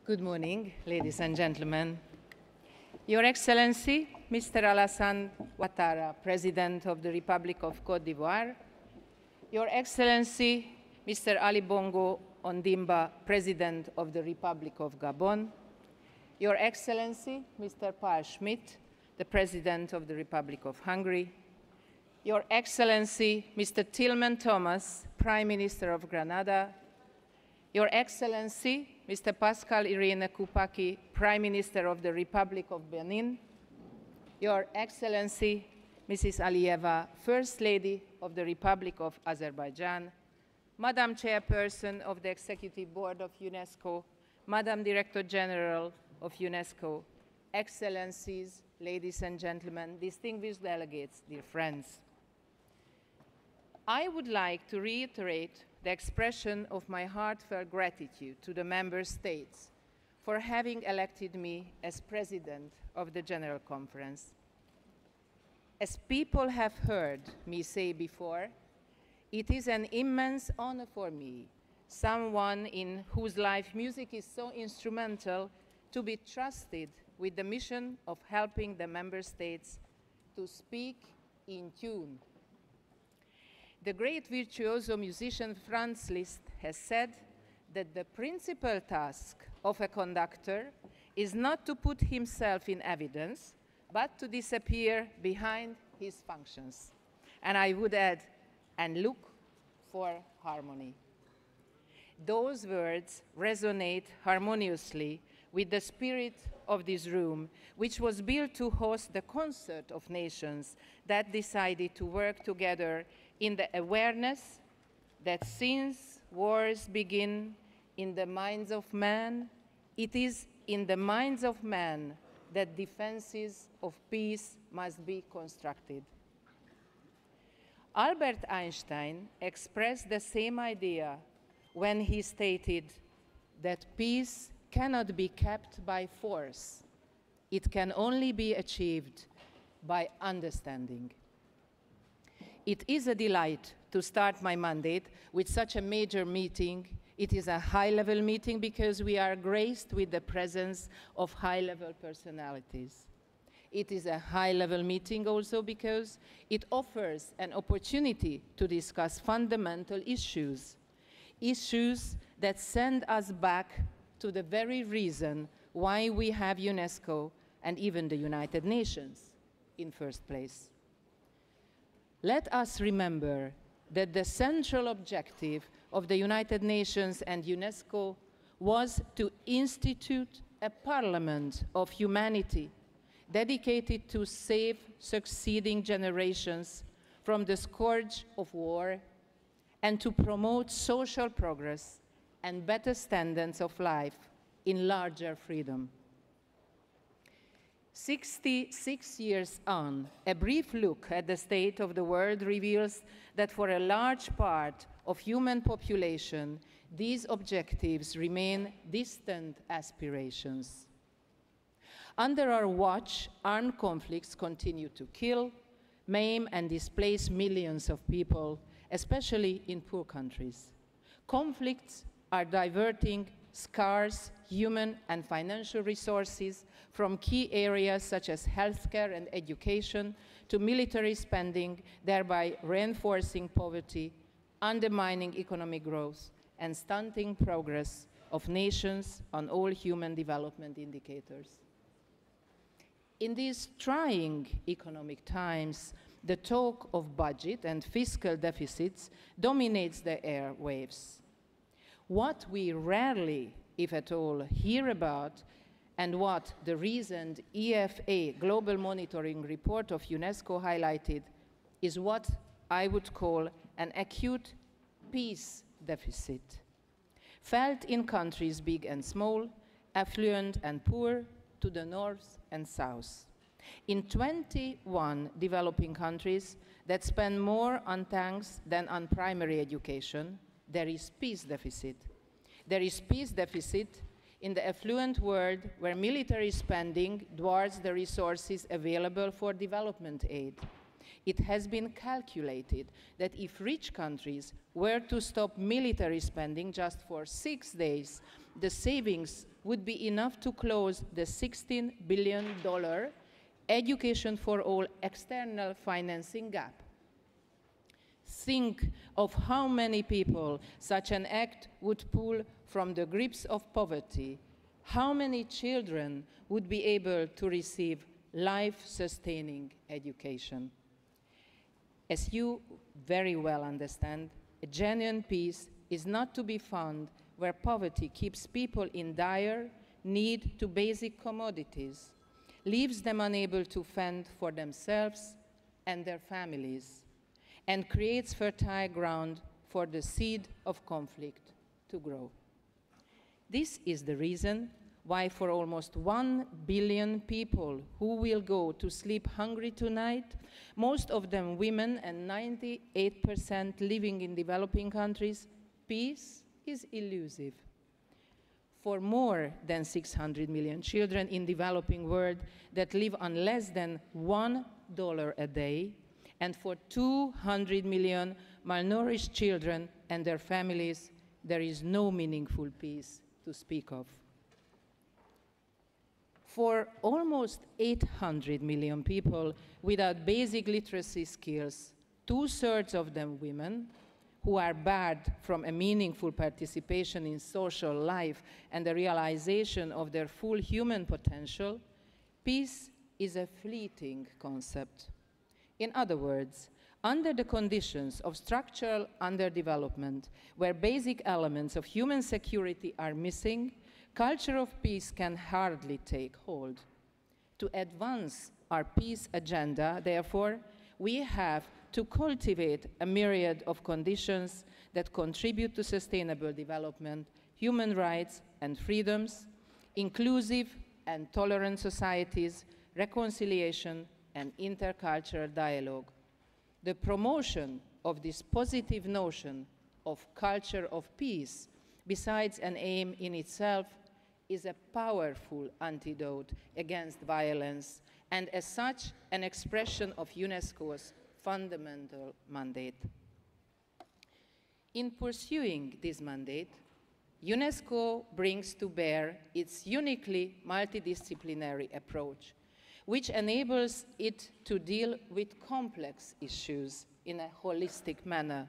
Good morning, ladies and gentlemen. Your Excellency, Mr. Alassane Ouattara, President of the Republic of Côte d'Ivoire, Your Excellency, Mr. Ali Bongo Ondimba, President of the Republic of Gabon, Your Excellency, Mr. Paul Schmidt, the President of the Republic of Hungary, Your Excellency, Mr. Tilman Thomas, Prime Minister of Grenada, Your Excellency, Mr. Pascal Irene Koupaki, Prime Minister of the Republic of Benin, Your Excellency, Mrs. Aliyeva, First Lady of the Republic of Azerbaijan, Madam Chairperson of the Executive Board of UNESCO, Madam Director General of UNESCO, Excellencies, ladies and gentlemen, distinguished delegates, dear friends. I would like to reiterate the expression of my heartfelt gratitude to the Member States for having elected me as President of the General Conference. As people have heard me say before, it is an immense honor for me, someone in whose life music is so instrumental, to be trusted with the mission of helping the Member States to speak in tune. The great virtuoso musician Franz Liszt has said that the principal task of a conductor is not to put himself in evidence, but to disappear behind his functions. And I would add, and look for harmony. Those words resonate harmoniously with the spirit of this room, which was built to host the concert of nations that decided to work together in the awareness that since wars begin in the minds of man, it is in the minds of man that defenses of peace must be constructed. Albert Einstein expressed the same idea when he stated that peace cannot be kept by force. It can only be achieved by understanding. It is a delight to start my mandate with such a major meeting. It is a high-level meeting because we are graced with the presence of high-level personalities. It is a high-level meeting also because it offers an opportunity to discuss fundamental issues, issues that send us back to the very reason why we have UNESCO and even the United Nations in first place. Let us remember that the central objective of the United Nations and UNESCO was to institute a parliament of humanity dedicated to save succeeding generations from the scourge of war and to promote social progress and better standards of life in larger freedom. 66 years on, a brief look at the state of the world reveals that for a large part of human population, these objectives remain distant aspirations. Under our watch, armed conflicts continue to kill, maim, and displace millions of people, especially in poor countries. Conflicts are diverting scarce human and financial resources from key areas such as healthcare and education to military spending, thereby reinforcing poverty, undermining economic growth, and stunting progress of nations on all human development indicators. In these trying economic times, the talk of budget and fiscal deficits dominates the airwaves. What we rarely, if at all, hear about, and what the recent EFA Global Monitoring Report of UNESCO highlighted, is what I would call an acute peace deficit, felt in countries big and small, affluent and poor, to the north and south. In 21 developing countries that spend more on tanks than on primary education, there is peace deficit. There is peace deficit in the affluent world where military spending dwarfs the resources available for development aid. It has been calculated that if rich countries were to stop military spending just for 6 days, the savings would be enough to close the $16 billion education for all external financing gap. Think of how many people such an act would pull from the grips of poverty. How many children would be able to receive life-sustaining education? As you very well understand, a genuine peace is not to be found where poverty keeps people in dire need to basic commodities, leaves them unable to fend for themselves and their families, and creates fertile ground for the seed of conflict to grow. This is the reason why for almost 1 billion people who will go to sleep hungry tonight, most of them women and 98% living in developing countries, peace is elusive. For more than 600 million children in developing world that live on less than $1 a day, and for 200 million malnourished children and their families, there is no meaningful peace to speak of. For almost 800 million people without basic literacy skills, 2/3 of them women, who are barred from a meaningful participation in social life and the realization of their full human potential, peace is a fleeting concept. In other words, under the conditions of structural underdevelopment, where basic elements of human security are missing, culture of peace can hardly take hold. To advance our peace agenda, therefore, we have to cultivate a myriad of conditions that contribute to sustainable development, human rights and freedoms, inclusive and tolerant societies, reconciliation, and intercultural dialogue. The promotion of this positive notion of culture of peace, besides an aim in itself, is a powerful antidote against violence, and as such, an expression of UNESCO's fundamental mandate. In pursuing this mandate, UNESCO brings to bear its uniquely multidisciplinary approach, which enables it to deal with complex issues in a holistic manner.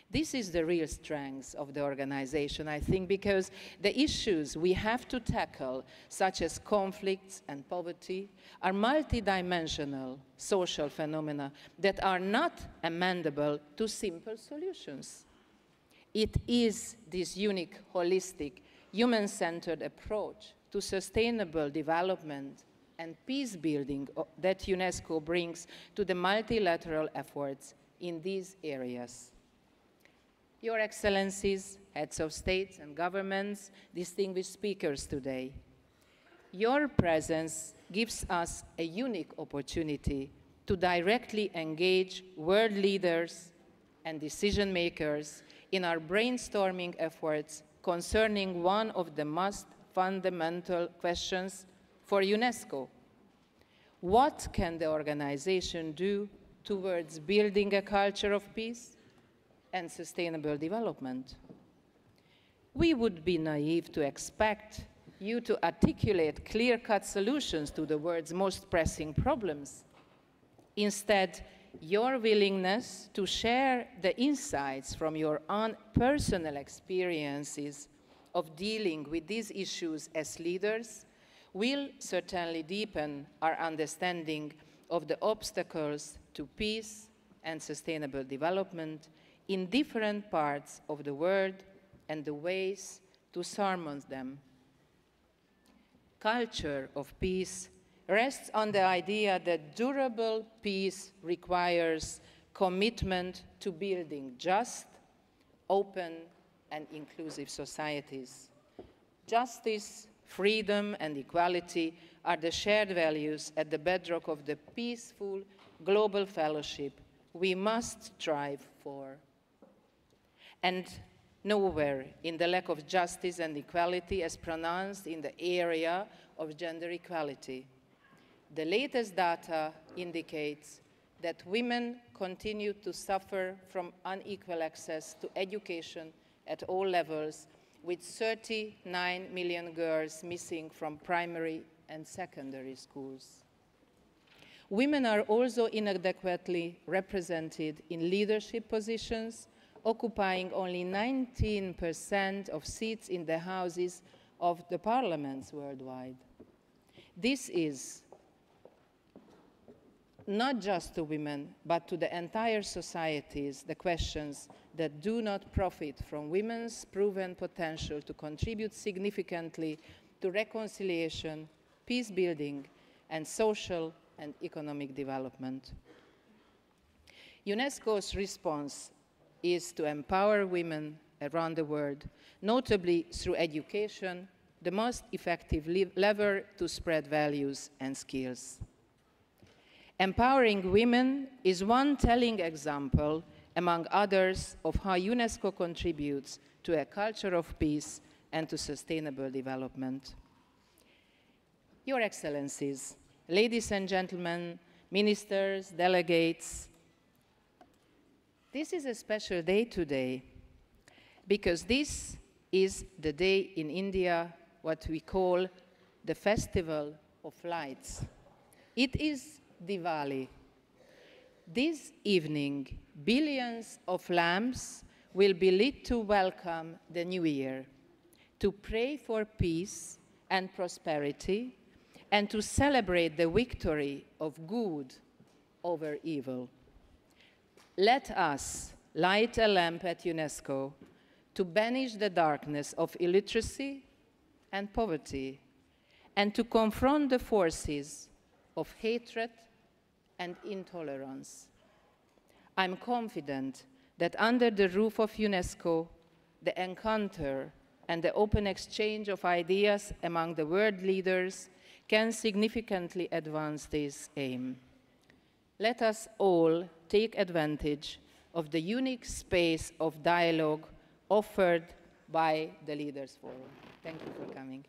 This is the real strength of the organization, I think, because the issues we have to tackle, such as conflicts and poverty, are multidimensional social phenomena that are not amendable to simple solutions. It is this unique, holistic, human-centered approach to sustainable development and peace building that UNESCO brings to the multilateral efforts in these areas. Your Excellencies, heads of states and governments, distinguished speakers today, your presence gives us a unique opportunity to directly engage world leaders and decision makers in our brainstorming efforts concerning one of the most fundamental questions for UNESCO. What can the organization do towards building a culture of peace and sustainable development? We would be naive to expect you to articulate clear-cut solutions to the world's most pressing problems. Instead, your willingness to share the insights from your own personal experiences of dealing with these issues as leaders will certainly deepen our understanding of the obstacles to peace and sustainable development in different parts of the world and the ways to surmount them. Culture of peace rests on the idea that durable peace requires commitment to building just, open, and inclusive societies. Justice, freedom, and equality are the shared values at the bedrock of the peaceful global fellowship we must strive for. And nowhere in the lack of justice and equality as pronounced in the area of gender equality. The latest data indicates that women continue to suffer from unequal access to education at all levels, with 39 million girls missing from primary and secondary schools. Women are also inadequately represented in leadership positions, occupying only 19% of seats in the houses of the parliaments worldwide. This is not just to women, but to the entire societies, the questions that do not profit from women's proven potential to contribute significantly to reconciliation, peace building, and social and economic development. UNESCO's response is to empower women around the world, notably through education, the most effective lever to spread values and skills. Empowering women is one telling example, among others, of how UNESCO contributes to a culture of peace and to sustainable development. Your Excellencies, ladies and gentlemen, ministers, delegates, this is a special day today because this is the day in India what we call the Festival of Lights. It is Diwali. This evening, billions of lamps will be lit to welcome the new year, to pray for peace and prosperity, and to celebrate the victory of good over evil. Let us light a lamp at UNESCO to banish the darkness of illiteracy and poverty, and to confront the forces of hatred and intolerance. I'm confident that under the roof of UNESCO, the encounter and the open exchange of ideas among the world leaders can significantly advance this aim. Let us all take advantage of the unique space of dialogue offered by the Leaders Forum. Thank you for coming.